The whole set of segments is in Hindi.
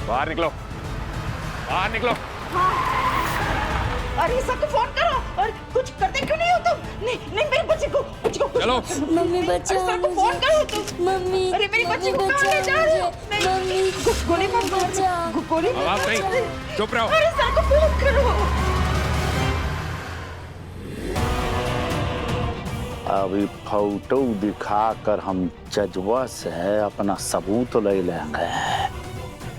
बाहर निकलो, बाहर निकलो। हाँ। अरे सबको फोन करो और कुछ करते क्यों नहीं हो तुम? नहीं नहीं मेरे बच्चे को कुछ चलो। मम्मी बचाओ सबको फोन करो तुम। मम्मी। अरे मेरी बच्ची को कहाँ ले जा रहे हो? मम्मी गोली मत मारो, गोली मत आवाज नहीं, मारो। चुप रहो। अरे सबको फोन करो। अभी फोटो दिखाकर हम जजवा से अपना सबूत ले लेंगे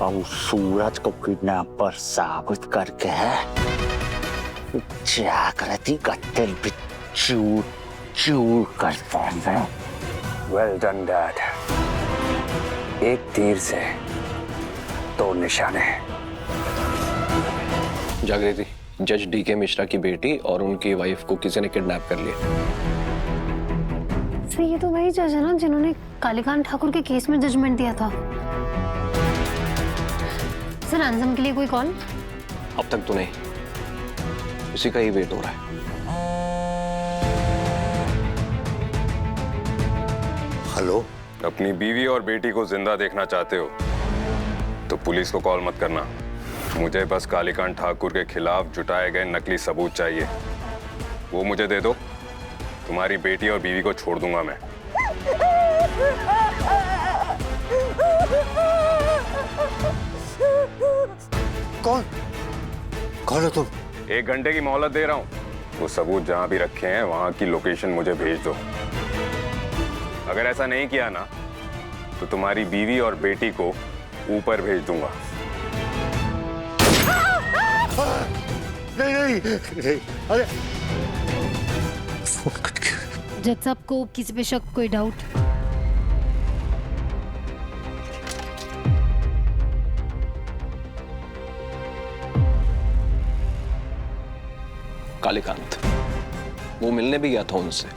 और सूरज को किडनैपर साबित करके जागृति का दिल भी चूर चूर कर देंगे। Well done dad. एक तीर से दो निशाने। जागृति, जज डीके मिश्रा की बेटी और उनकी वाइफ को किसी ने किडनैप कर लिया। सर ये तो वही जज है ना जिन्होंने कालीकांत ठाकुर के केस में जजमेंट दिया था। सर रैंसम के लिए कोई कॉल? अब तक तो नहीं, इसी का ही वेट हो रहा है। हेलो। अपनी बीवी और बेटी को जिंदा देखना चाहते हो तो पुलिस को कॉल मत करना। मुझे बस कालीकांत ठाकुर के खिलाफ जुटाए गए नकली सबूत चाहिए, वो मुझे दे दो। तुम्हारी बेटी और बीवी को छोड़ दूंगा मैं। कौन कौन हो तुम? 1 घंटे की मोहलत दे रहा हूँ। वो सबूत जहां भी रखे हैं वहां की लोकेशन मुझे भेज दो। अगर ऐसा नहीं किया ना तो तुम्हारी बीवी और बेटी को ऊपर भेज दूंगा। नहीं नहीं नहीं। अरे जज साहब को किसी पे शक, कोई डाउट? कालीकांत, वो मिलने भी गया था उनसे।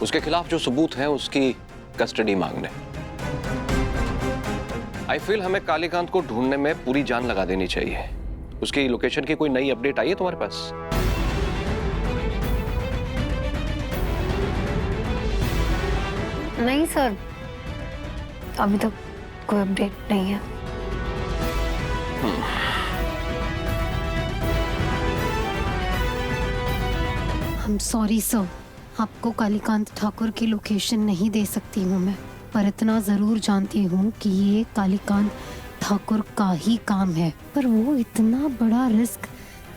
उसके खिलाफ जो सबूत है उसकी कस्टडी मांगने। आई फील हमें कालीकांत को ढूंढने में पूरी जान लगा देनी चाहिए। उसकी लोकेशन की कोई नई अपडेट आई है तुम्हारे पास? नहीं सर, अभी तक कोई अपडेट नहीं है। I'm sorry सर, आपको कालीकांत ठाकुर की लोकेशन नहीं दे सकती हूँ मैं, पर इतना जरूर जानती हूँ कि ये कालीकांत ठाकुर का ही काम है। पर वो इतना बड़ा रिस्क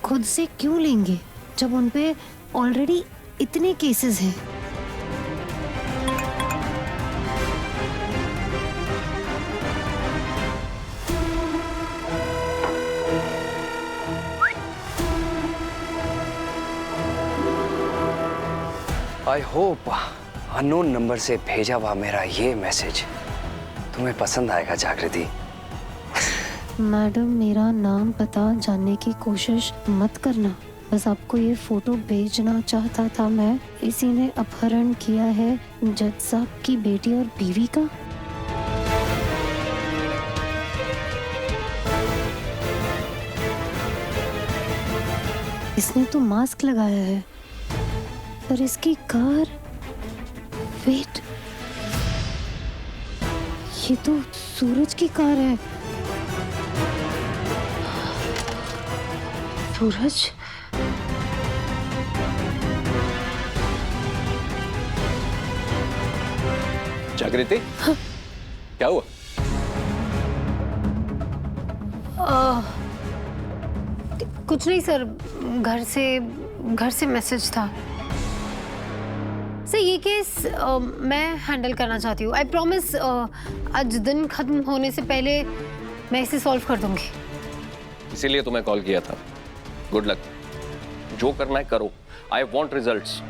खुद से क्यों लेंगे जब उनपे ऑलरेडी इतने केसेस हैं? आई होप अननोन नंबर से भेजा हुआ मेरा ये मैसेज तुम्हें पसंद आएगा जागृति। मैडम मेरा नाम पता जानने की कोशिश मत करना, बस आपको ये फोटो भेजना चाहता था मैं। इसी ने अपहरण किया है जज साहब की बेटी और बीवी का। इसने तो मास्क लगाया है पर इसकी कार, वेट, ये तो सूरज की कार है। सूरज? जागृति, हाँ? क्या हुआ? कुछ नहीं सर, घर से मैसेज था। सर ये केस मैं हैंडल करना चाहती हूँ। आई प्रॉमिस आज दिन खत्म होने से पहले मैं इसे सॉल्व कर दूंगी। इसीलिए तुम्हें कॉल किया था। गुड लक, जो करना है करो। I want results.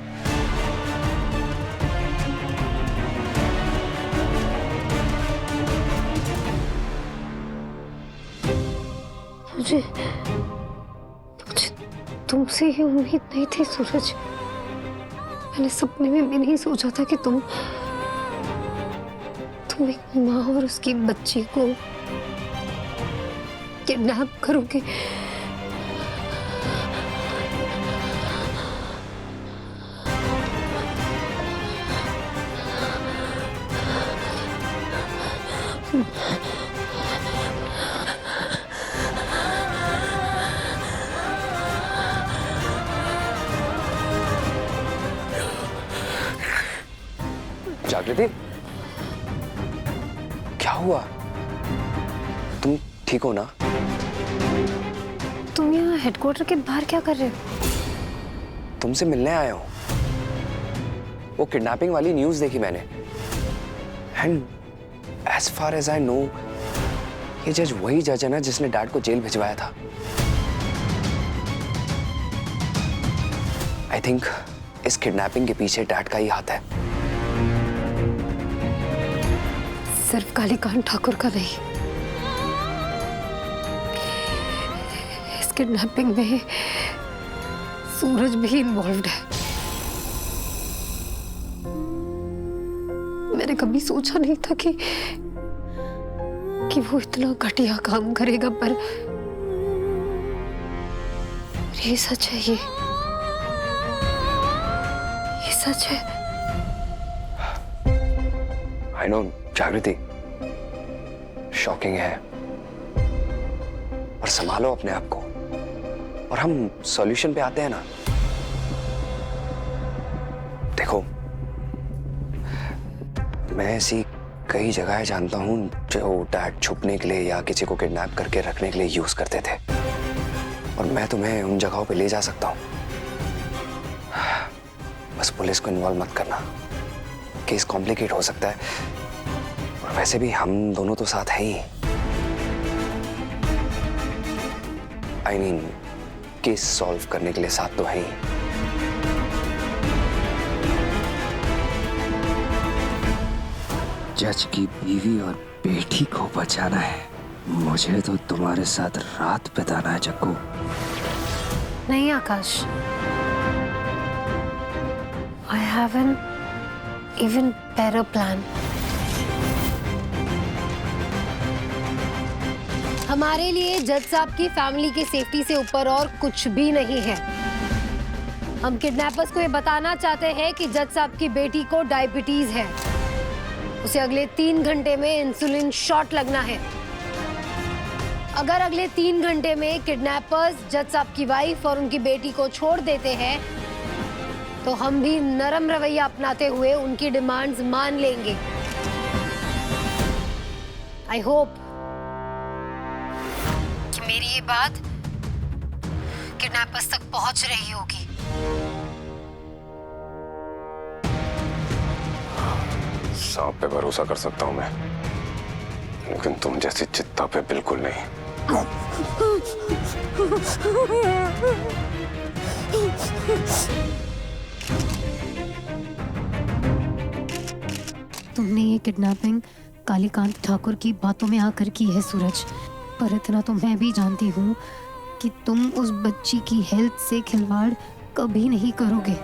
मुझे तुमसे ये उम्मीद नहीं थी सूरज। मैंने सपने में भी नहीं सोचा था कि तुम एक माँ और उसकी बच्ची को किडनैप करोगे। जागृति, क्या हुआ? तुम ठीक हो ना? तुम यहाँ हेडक्वार्टर के बाहर क्या कर रहे हो? तुमसे मिलने आया हूं। वो किडनैपिंग वाली न्यूज़ देखी मैंने, and as far as I know ये जज वही जज है ना जिसने डैड को जेल भिजवाया था। आई थिंक इस किडनैपिंग के पीछे डैड का ही हाथ है। सिर्फ कालीकांत ठाकुर का नहीं, इस किडनैपिंग में सूरज भी इन्वॉल्व्ड है। मैंने कभी सोचा नहीं था कि वो इतना घटिया काम करेगा, पर ये सच है, ये सच है। आई नो जागृति, शॉकिंग है, और संभालो अपने आप को और हम सॉल्यूशन पे आते हैं ना। देखो, मैं ऐसी कई जगह जानता हूं जो डैड छुपने के लिए या किसी को किडनैप करके रखने के लिए यूज करते थे, और मैं तुम्हें उन जगहों पे ले जा सकता हूं। बस पुलिस को इन्वॉल्व मत करना, केस कॉम्प्लिकेट हो सकता है, और वैसे भी हम दोनों तो साथ हैं ही। आई मीन केस सॉल्व करने के लिए साथ तो हैं ही। जज की बीवी और बेटी को बचाना है, मुझे तो तुम्हारे साथ रात बिताना है जग्गू। नहीं आकाश, I have an even better plan. हमारे लिए जज साहब की फैमिली की सेफ्टी से ऊपर और कुछ भी नहीं है। हम किडनैपर्स को ये बताना चाहते हैं कि जज साहब की बेटी को डायबिटीज है, उसे अगले 3 घंटे में इंसुलिन शॉट लगना है। अगर अगले 3 घंटे में किडनैपर्स जज साहब की वाइफ और उनकी बेटी को छोड़ देते हैं तो हम भी नरम रवैया अपनाते हुए उनकी डिमांड्स मान लेंगे। आई होप कि मेरी ये बात किडनैपर्स तक पहुंच रही होगी। सांप पे भरोसा कर सकता हूं मैं, लेकिन तुम जैसी चित्ता पे बिल्कुल नहीं। तुमने ये किडनैपिंग कालीकांत ठाकुर की बातों में आकर की है सूरज, पर इतना तो मैं भी जानती हूँ कि तुम उस बच्ची की हेल्थ से खिलवाड़ कभी नहीं करोगे।